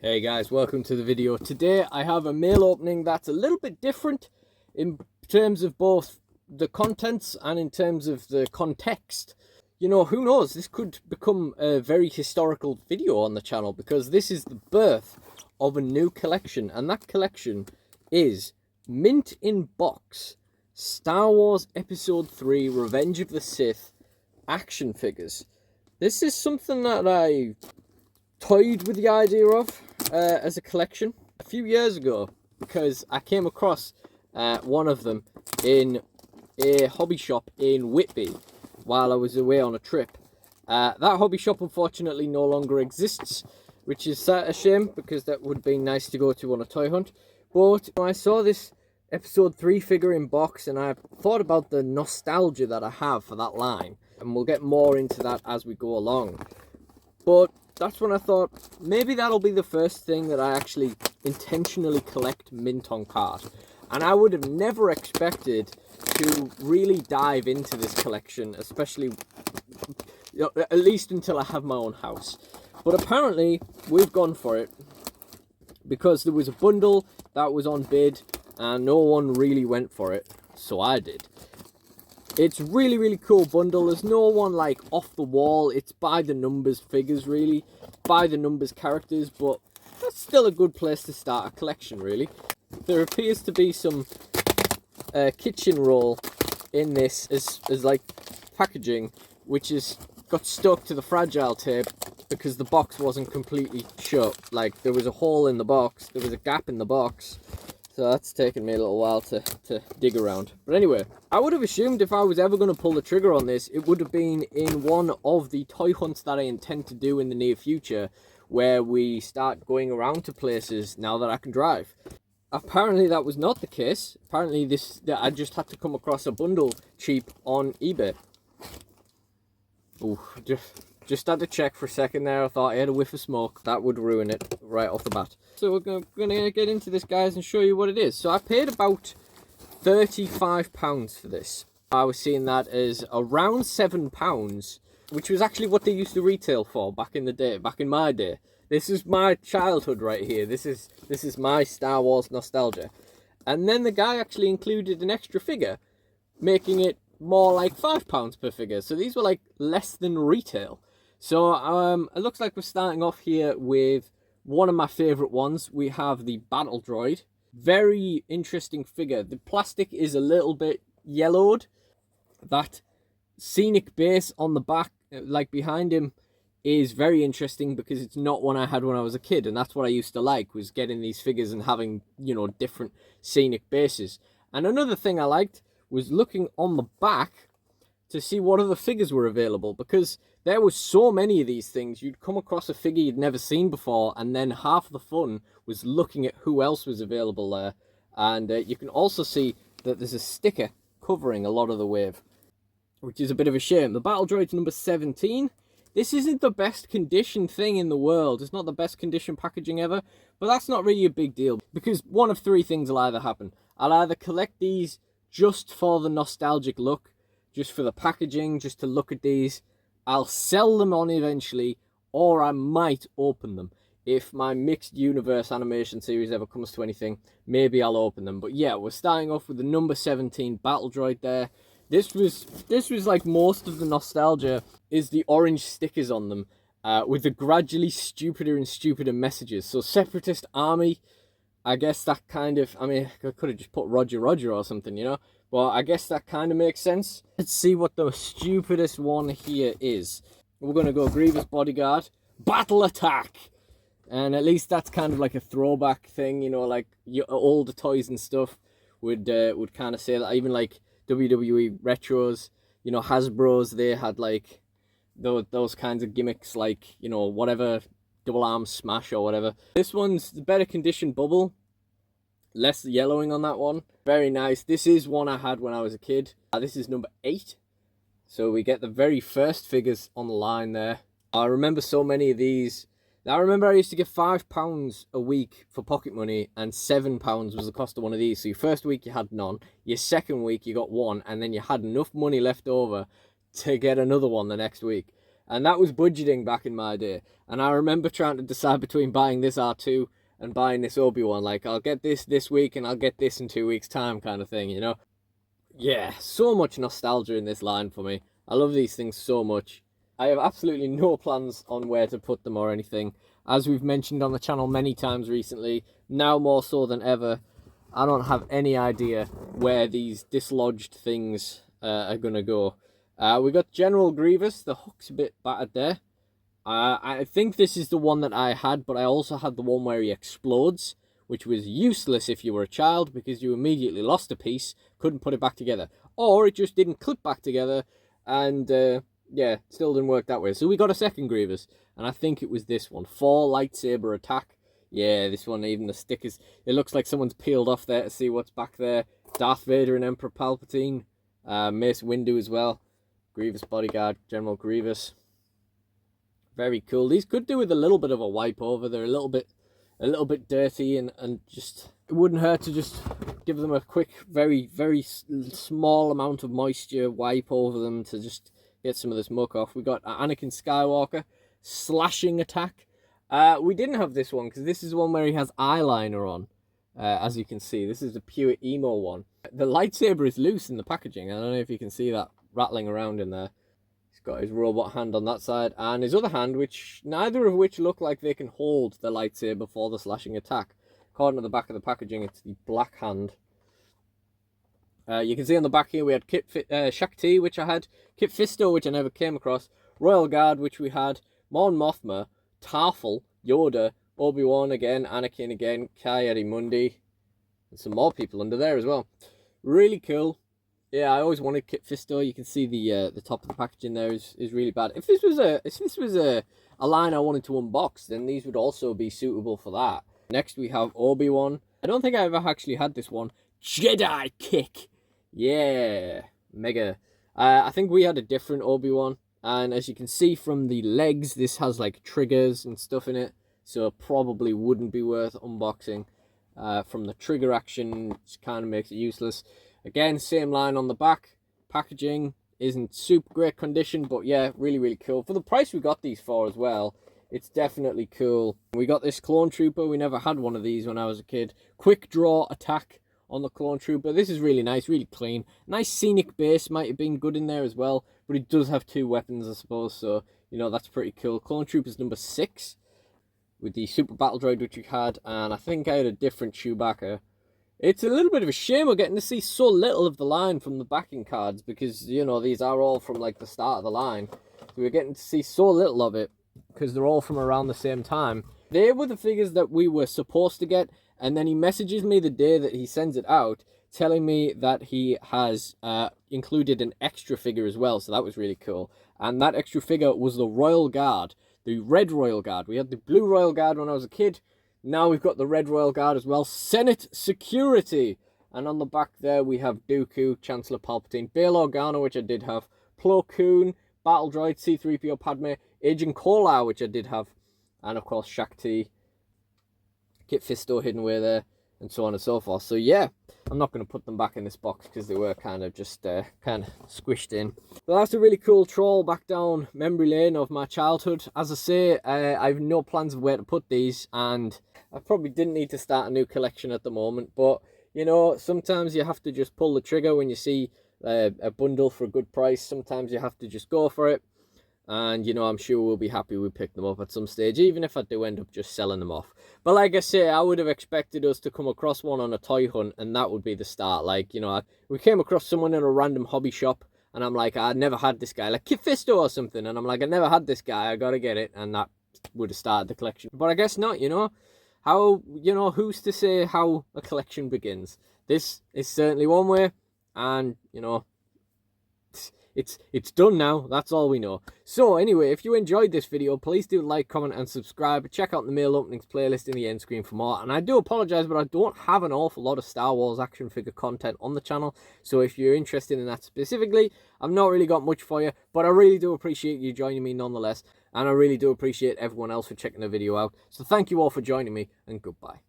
Hey guys, welcome to the video. Today I have a mail opening that's a little bit different in terms of both the contents and in terms of the context. You know, who knows, this could become a very historical video on the channel because this is the birth of a new collection, and that collection is mint in box Star Wars Episode 3 Revenge of the Sith action figures. This is something that I toyed with the idea of as a collection a few years ago because I came across one of them in a hobby shop in Whitby while I was away on a trip. That hobby shop unfortunately no longer exists, which is a shame because that would be nice to go to on a toy hunt. But I saw this Episode 3 figure in box and I thought about the nostalgia that I have for that line, and we'll get more into that as we go along. But that's when I thought maybe that'll be the first thing that I actually intentionally collect mint on card. And I would have never expected to really dive into this collection, especially, you know, at least until I have my own house. But apparently we've gone for it because there was a bundle that was on bid and no one really went for it, so I did. It's really cool bundle. There's no one like off the wall. It's by the numbers figures, really, by the numbers characters, but that's still a good place to start a collection, really. There appears to be some kitchen roll in this as like packaging, which is got stuck to the fragile tape because the box wasn't completely shut. Like, there was a hole in the box, there was a gap in the box. So that's taken me a little while to dig around. But anyway, I would have assumed if I was ever going to pull the trigger on this, it would have been in one of the toy hunts that I intend to do in the near future, where we start going around to places now that I can drive. Apparently that was not the case. Apparently I just had to come across a bundle cheap on eBay. Ooh, just had to check for a second there. I thought I had a whiff of smoke. That would ruin it right off the bat. So we're going to get into this, guys, and show you what it is. So I paid about £35 for this. I was seeing that as around £7, which was actually what they used to retail for back in the day, back in my day. This is my childhood right here. This is my Star Wars nostalgia. And then the guy actually included an extra figure, making it more like £5 per figure. So these were like less than retail. So it looks like we're starting off here with one of my favourite ones. We have the battle droid. Very interesting figure. The plastic is a little bit yellowed. That scenic base on the back, like behind him, is very interesting because it's not one I had when I was a kid. And that's what I used to like, was getting these figures and having, you know, different scenic bases. And another thing I liked was looking on the back to see what other figures were available, because there was so many of these things. You'd come across a figure you'd never seen before, and then half the fun was looking at who else was available there. And you can also see that there's a sticker covering a lot of the wave, which is a bit of a shame. The battle droid's number 17. This isn't the best condition thing in the world. It's not the best condition packaging ever, but that's not really a big deal, because one of three things will either happen. I'll either collect these just for the nostalgic look, just for the packaging, just to look at these. I'll sell them on eventually, or I might open them. If my mixed universe animation series ever comes to anything, maybe I'll open them. But yeah, we're starting off with the number 17 battle droid there. This was like most of the nostalgia is the orange stickers on them, with the gradually stupider and stupider messages. So Separatist Army, I guess that kind of, I mean, I could have just put Roger Roger or something, you know? Well, I guess that kind of makes sense. Let's see what the stupidest one here is. We're going to go Grievous bodyguard. Battle attack! And at least that's kind of like a throwback thing, you know, like older toys and stuff would kind of say that. Even like WWE retros, you know, Hasbro's, they had like those kinds of gimmicks, like, you know, whatever, double arm smash or whatever. This one's the better condition bubble. Less yellowing on that one. Very nice. This is one I had when I was a kid. This is number 8. So we get the very first figures on the line there. I remember so many of these. I remember I used to get £5 a week for pocket money, and £7 was the cost of one of these. So your first week you had none. Your second week you got one, and then you had enough money left over to get another one the next week. And that was budgeting back in my day. And I remember trying to decide between buying this R2 and buying this Obi-Wan. Like, I'll get this week and I'll get this in 2 weeks' time kind of thing, you know? Yeah, so much nostalgia in this line for me. I love these things so much. I have absolutely no plans on where to put them or anything. As we've mentioned on the channel many times recently, now more so than ever, I don't have any idea where these dislodged things are going to go. We got General Grievous. The hook's a bit battered there. I think this is the one that I had, but I also had the one where he explodes, which was useless if you were a child because you immediately lost a piece, couldn't put it back together. Or it just didn't clip back together, and yeah, still didn't work that way. So we got a second Grievous, and I think it was this one. 4 lightsaber attack. Yeah, this one, even the stickers, it looks like someone's peeled off there to see what's back there. Darth Vader and Emperor Palpatine. Mace Windu as well. Grievous bodyguard, General Grievous. Very cool. These could do with a little bit of a wipe over. They're a little bit dirty, and just, it wouldn't hurt to just give them a quick, very small amount of moisture wipe over them to just get some of this muck off. We got Anakin Skywalker, slashing attack. We didn't have this one because this is the one where he has eyeliner on. As you can see, this is the pure emo one. The lightsaber is loose in the packaging. I don't know if you can see that rattling around in there. He's got his robot hand on that side, and his other hand, which neither of which look like they can hold the lightsaber for the slashing attack. According to the back of the packaging, it's the black hand. You can see on the back here we had Shakti, which I had, Kit Fisto, which I never came across, Royal Guard, which we had, Mon Mothma, Tarful, Yoda, Obi-Wan again, Anakin again, Ki-Adi-Mundi, and some more people under there as well. Really cool. Yeah, I always wanted Kit Fisto. You can see the top of the packaging there is really bad. If this was a line I wanted to unbox, then these would also be suitable for that. Next we have Obi-Wan. I don't think I ever actually had this one. Jedi Kick. Yeah, mega. I think we had a different Obi-Wan, and as you can see from the legs, this has like triggers and stuff in it, so it probably wouldn't be worth unboxing. From the trigger action, it kind of makes it useless. Again, same line on the back. Packaging isn't super great condition, but yeah, really cool. For the price we got these for as well, it's definitely cool. We got this Clone Trooper. We never had one of these when I was a kid. Quick draw attack on the Clone Trooper. This is really nice, really clean. Nice scenic base, might have been good in there as well, but it does have 2 weapons, I suppose, so, you know, that's pretty cool. Clone Trooper's number 6, with the Super Battle Droid which we had, and I think I had a different Chewbacca. It's a little bit of a shame we're getting to see so little of the line from the backing cards, because, you know, these are all from, like, the start of the line. So we're getting to see so little of it, because they're all from around the same time. They were the figures that we were supposed to get, and then he messages me the day that he sends it out, telling me that he has included an extra figure as well, so that was really cool. And that extra figure was the Royal Guard, the Red Royal Guard. We had the Blue Royal Guard when I was a kid. Now we've got the Red Royal Guard as well. Senate Security. And on the back there we have Dooku, Chancellor Palpatine, Bail Organa, which I did have, Plo Koon, Battle Droid, C-3PO, Padme, Agent Kolar, which I did have, and of course Shakti, Kit Fisto hidden away there, and so on and so forth. So yeah, I'm not going to put them back in this box because they were kind of just kind of squished in. But that's a really cool troll back down memory lane of my childhood. As I say, I have no plans of where to put these, and I probably didn't need to start a new collection at the moment, but you know, sometimes you have to just pull the trigger when you see a bundle for a good price. Sometimes you have to just go for it, and you know, I'm sure we'll be happy we picked them up at some stage, even if I do end up just selling them off. But like I say, I would have expected us to come across one on a toy hunt, and that would be the start. Like, you know, we came across someone in a random hobby shop, and I'm like, I'd never had this guy, like Kit Fisto or something, and I'm like, I never had this guy, I gotta get it, and that would have started the collection. But I guess not, you know. How, you know, who's to say how a collection begins? This is certainly one way, and, you know, it's done now. That's all we know. So anyway, if you enjoyed this video, please do like, comment, and subscribe. Check out the mail openings playlist in the end screen for more. And I do apologize, but I don't have an awful lot of Star Wars action figure content on the channel. So if you're interested in that specifically, I've not really got much for you, but I really do appreciate you joining me nonetheless. And I really do appreciate everyone else for checking the video out. So thank you all for joining me, and goodbye.